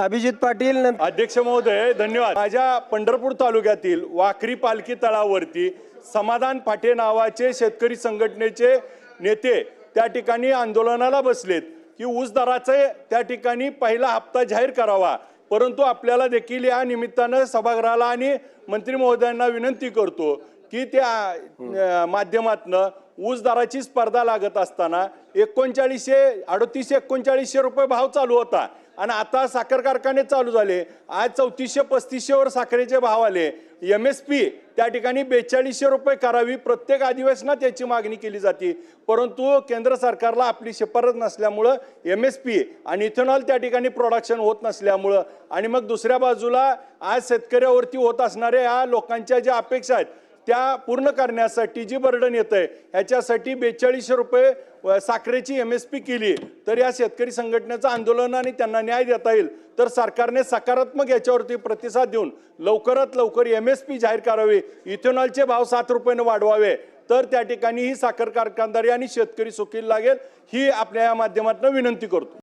अभिजित पाटील अध्यक्ष महोदय धन्यवाद। माझ्या पंढरपूर तालुक्यातील वाखरी पालखी तळावरती समाधान फाटे नावाचे शेतकरी संघटनेचे नेते त्या ठिकाणी आंदोलनाला बसलेत की ऊस दराचे त्या ठिकाणी पहिला हप्ता जाहीर करावा। परंतु आपल्याला देखील या निमित्तानं सभागृहाला आणि मंत्री महोदयांना विनंती करतो की त्या माध्यमातनं ऊस दराची स्पर्धा लागत असताना 3939 रुपये भाव चालू होता आणि आता साखर कारखाने चालू झाले। आज 3435 वर साखरेचे भाव आले। MSP त्या ठिकाणी 4200 रुपये करावी, प्रत्येक अधिवेशनात याची मागणी केली जाते। परंतु केंद्र सरकारला आपली शिफारस नसल्यामुळं MSP आणि इथेनॉल त्या ठिकाणी प्रोडक्शन होत नसल्यामुळं आणि मग दुसऱ्या बाजूला आज शेतकऱ्यावरती होत असणाऱ्या या लोकांच्या ज्या अपेक्षा आहेत त्या पूर्ण करण्यासाठी जी बर्डन येतंय ह्याच्यासाठी 4200 रुपये साखरेची MSP केली तर या शेतकरी संघटनेचं आंदोलन आणि त्यांना न्याय देता येईल। तर सरकारने सकारात्मक याच्यावरती प्रतिसाद देऊन लवकरात लवकर MSP जाहीर करावे, इथेनॉलचे भाव 7 रुपयाने वाढवावे, तर त्या ठिकाणी ही साखर कारखानदारी आणि शेतकरी सुखी लागेल ही आपल्या या माध्यमातून विनंती करतो।